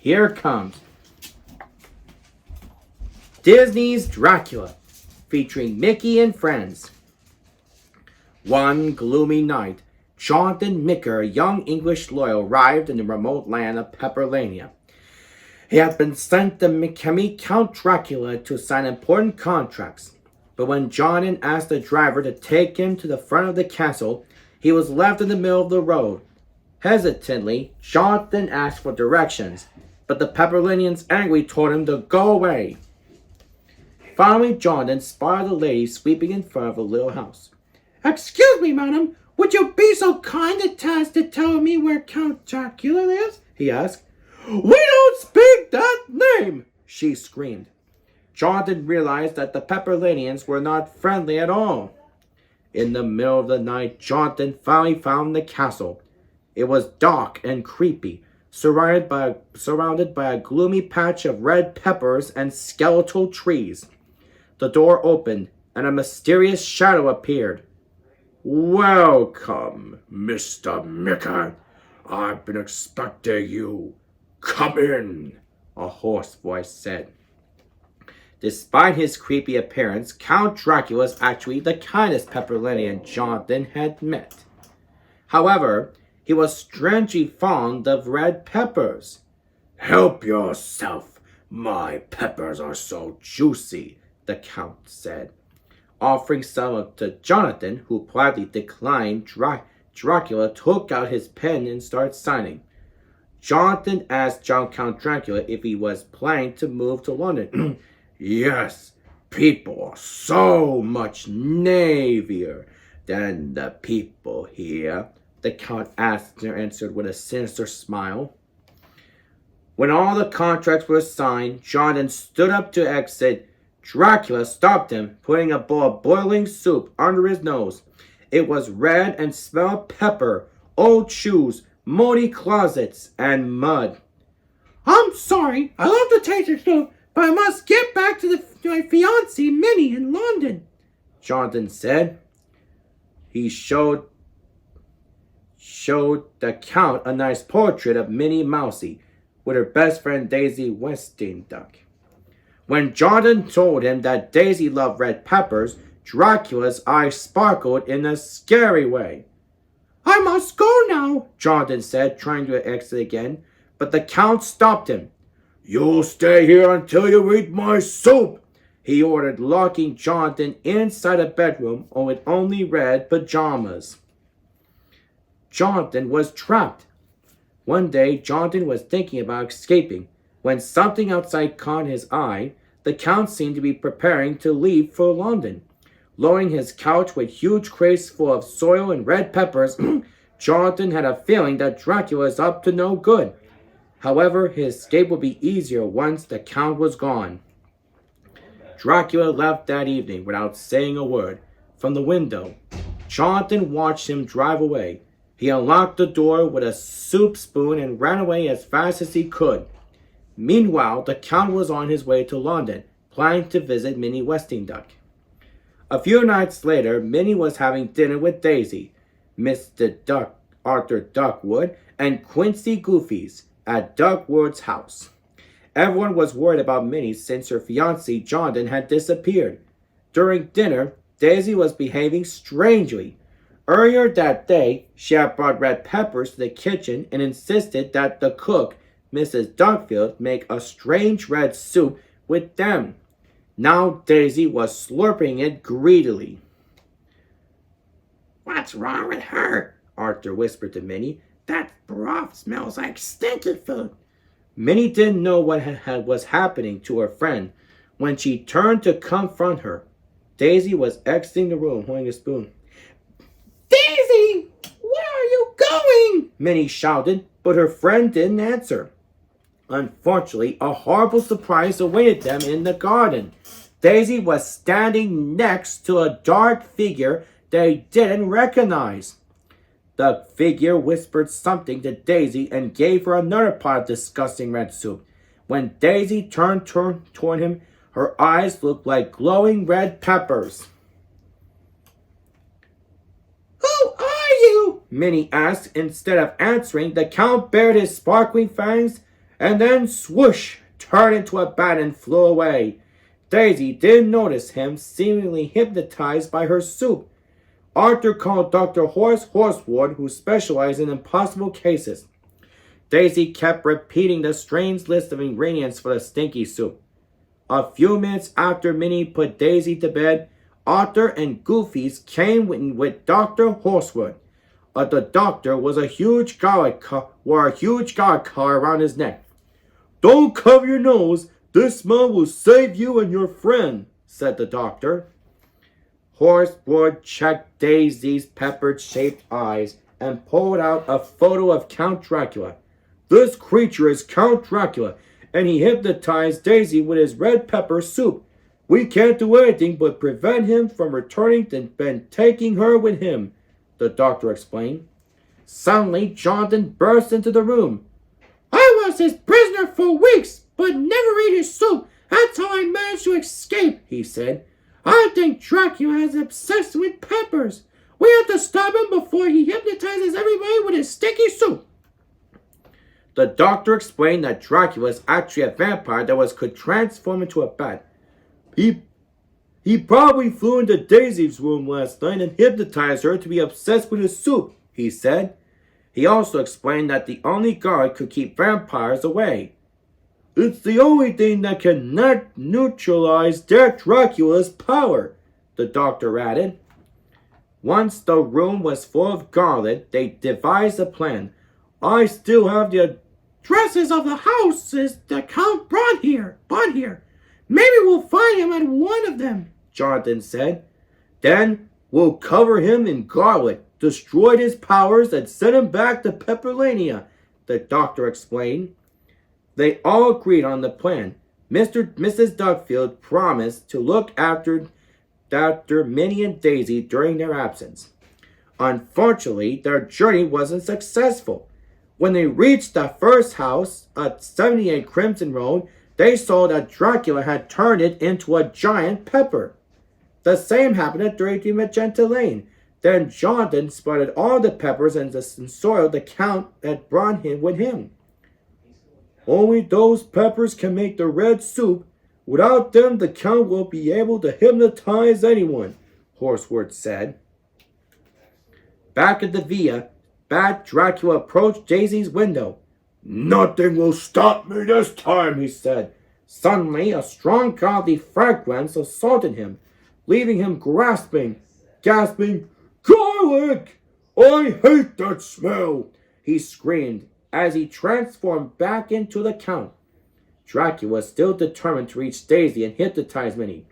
Here comes Disney's Dracula, featuring Mickey and friends. One gloomy night, Jonathan Micker, a young English lawyer, arrived in the remote land of Pepperlania. He had been sent to meet Count Dracula to sign important contracts. But when Jonathan asked the driver to take him to the front of the castle, he was left in the middle of the road. Hesitantly, Jonathan asked for directions, but the Pepperlanians angrily told him to go away. Finally, Jonathan spotted a lady sweeping in front of a little house. "Excuse me, madam, would you be so kind as to tell me where Count Dracula lives?" he asked. "We don't speak that name!" she screamed. Jonathan realized that the Pepperlanians were not friendly at all. In the middle of the night, Jonathan finally found the castle. It was dark and creepy, surrounded by a gloomy patch of red peppers and skeletal trees. The door opened, and a mysterious shadow appeared. "Welcome, Mr. Micker. I've been expecting you. Come in," a hoarse voice said. Despite his creepy appearance, Count Dracula was actually the kindest Pepperlanian Jonathan had met. However, he was strangely fond of red peppers. "Help yourself. My peppers are so juicy," the Count said, offering some to Jonathan, who politely declined. Dracula took out his pen and started signing. Jonathan asked Count Dracula if he was planning to move to London. "Yes, people are so much navier than the people here," the Count answered with a sinister smile. When all the contracts were signed, Jonathan stood up to exit. Dracula stopped him, putting a bowl of boiling soup under his nose. It was red and smelled of pepper, old shoes, moldy closets, and mud. "I'm sorry, I love the taste of soup, but I must get back to my fiancée, Minnie, in London," Jonathan said. He showed the Count a nice portrait of Minnie Mousie with her best friend Daisy Westenduk. When Jonathan told him that Daisy loved red peppers, Dracula's eyes sparkled in a scary way. "I must go now," Jonathan said, trying to exit again, but the Count stopped him. "You'll stay here until you eat my soup," he ordered, locking Jonathan inside a bedroom with only red pajamas. Jonathan was trapped. One day, Jonathan was thinking about escaping when something outside caught his eye. The Count seemed to be preparing to leave for London. Lowering his couch with huge crates full of soil and red peppers, Jonathan had a feeling that Dracula was up to no good. However, his escape would be easier once the Count was gone. Dracula left that evening without saying a word. From the window, Jonathan watched him drive away. He unlocked the door with a soup spoon and ran away as fast as he could. Meanwhile, the Count was on his way to London, planning to visit Minnie Westenduk. A few nights later, Minnie was having dinner with Daisy, Arthur Duckwood, and Quincy Goofies at Duckwood's house. Everyone was worried about Minnie since her fiancé Jonathan had disappeared. During dinner, Daisy was behaving strangely. Earlier that day, she had brought red peppers to the kitchen and insisted that the cook, Mrs. Duckfield, make a strange red soup with them. Now Daisy was slurping it greedily. "What's wrong with her?" Arthur whispered to Minnie. "That broth smells like stinky food." Minnie didn't know what was happening to her friend. When she turned to confront her, Daisy was exiting the room holding a spoon. "Daisy, where are you going?" Minnie shouted, but her friend didn't answer. Unfortunately, a horrible surprise awaited them in the garden. Daisy was standing next to a dark figure they didn't recognize. The figure whispered something to Daisy and gave her another pot of disgusting red soup. When Daisy turned toward him, her eyes looked like glowing red peppers. "Who are you?" Minnie asked. Instead of answering, the Count bared his sparkling fangs and then swoosh, turned into a bat and flew away. Daisy didn't notice him, seemingly hypnotized by her soup. Arthur called Dr. Horace Horsewood, who specialized in impossible cases. Daisy kept repeating the strange list of ingredients for the stinky soup. A few minutes after Minnie put Daisy to bed, Arthur and Goofy's came with Dr. Horsewood. The doctor wore a huge garlic collar around his neck. "Don't cover your nose. This smell will save you and your friend," said the doctor. Horsewood checked Daisy's pepper-shaped eyes and pulled out a photo of Count Dracula. "This creature is Count Dracula, and he hypnotized Daisy with his red pepper soup. We can't do anything but prevent him from returning and taking her with him," the doctor explained. Suddenly, Jonathan burst into the room. "I was his prisoner for weeks, but never ate his soup. That's how I managed to escape," he said. "I think Dracula is obsessed with peppers. We have to stop him before he hypnotizes everybody with his sticky soup." The doctor explained that Dracula is actually a vampire that could transform into a bat. He probably flew into Daisy's room last night and hypnotized her to be obsessed with his soup," he said. He also explained that the only guard could keep vampires away. "It's the only thing that can neutralize Dracula's power," the doctor added. Once the room was full of garlic, they devised a plan. "I still have the addresses of the houses the Count bought here. Maybe we'll find him at one of them," Jonathan said. "Then we'll cover him in garlic, destroy his powers, and send him back to Pepperlania," the doctor explained. They all agreed on the plan. Mrs. Dugfield promised to look after Minnie and Daisy during their absence. Unfortunately, their journey wasn't successful. When they reached the first house at 78 Crimson Road, they saw that Dracula had turned it into a giant pepper. The same happened at 33 Magenta Lane. Then Jonathan spotted all the peppers and the soil the Count had brought him with him. "Only those peppers can make the red soup. Without them, the Count won't be able to hypnotize anyone," Horsewood said. Back at the villa, Bat Dracula approached Daisy's window. "Nothing will stop me this time," he said. Suddenly, a strong godly fragrance assaulted him, leaving him gasping. "Garlic! I hate that smell!" he screamed as he transformed back into the Count. Dracula was still determined to reach Daisy and hypnotize Minnie.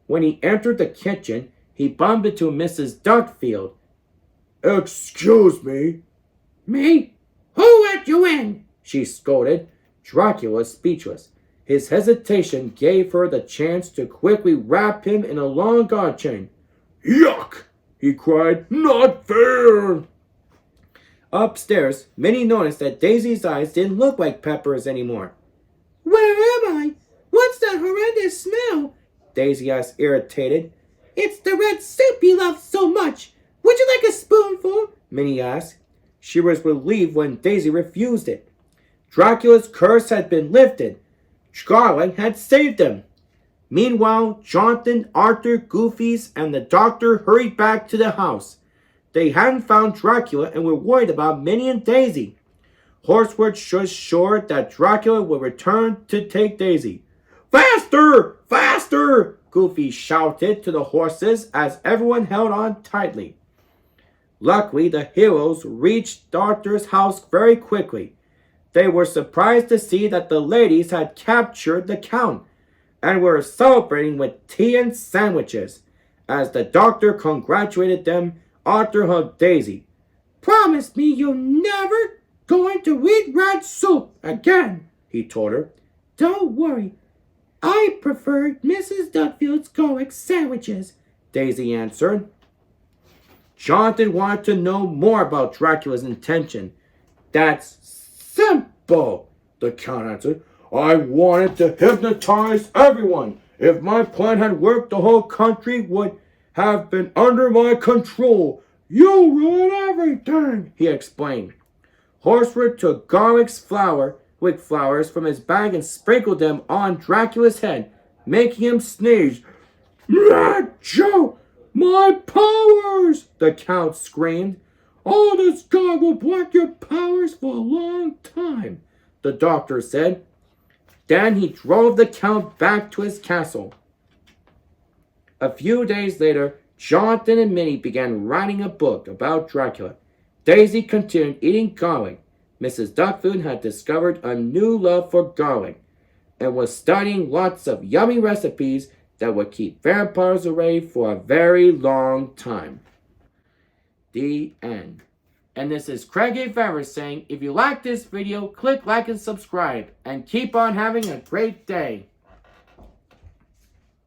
When he entered the kitchen, he bumped into Mrs. Dugfield. "Excuse me." "Me? Who let you in?" she scolded. Dracula was speechless. His hesitation gave her the chance to quickly wrap him in a long guard chain. "Yuck!" he cried. "Not fair!" Upstairs, Minnie noticed that Daisy's eyes didn't look like peppers anymore. "Where am I? What's that horrendous smell?" Daisy asked, irritated. "It's the red soup you love so much. Would you like a spoonful?" Minnie asked. She was relieved when Daisy refused it. Dracula's curse had been lifted. Garlic had saved him. Meanwhile, Jonathan, Arthur, Goofy's, and the doctor hurried back to the house. They hadn't found Dracula and were worried about Minnie and Daisy. Horsewood was sure that Dracula would return to take Daisy. "Faster! Faster!" Goofy shouted to the horses as everyone held on tightly. Luckily, the heroes reached Arthur's house very quickly. They were surprised to see that the ladies had captured the Count and were celebrating with tea and sandwiches. As the doctor congratulated them, Arthur hugged Daisy. "Promise me you're never going to eat red soup again," he told her. "Don't worry. I prefer Mrs. Dugfield's garlic sandwiches," Daisy answered. Jonathan wanted to know more about Dracula's intention. "That's simple," the Count answered. "I wanted to hypnotize everyone. If my plan had worked, the whole country would have been under my control. You ruin everything," he explained. Horsewood took garlic's flour, wick flowers from his bag and sprinkled them on Dracula's head, making him sneeze. Joe, my powers! The Count screamed. Oh, this guy will block your powers for a long time, the doctor said. Then he drove the Count back to his castle. A few days later, Jonathan and Minnie began writing a book about Dracula. Daisy continued eating garlic. Mrs. Duckfoot had discovered a new love for garlic and was studying lots of yummy recipes that would keep vampires away for a very long time. The end. And this is Craig A. Favors saying, if you like this video, click like and subscribe, and keep on having a great day.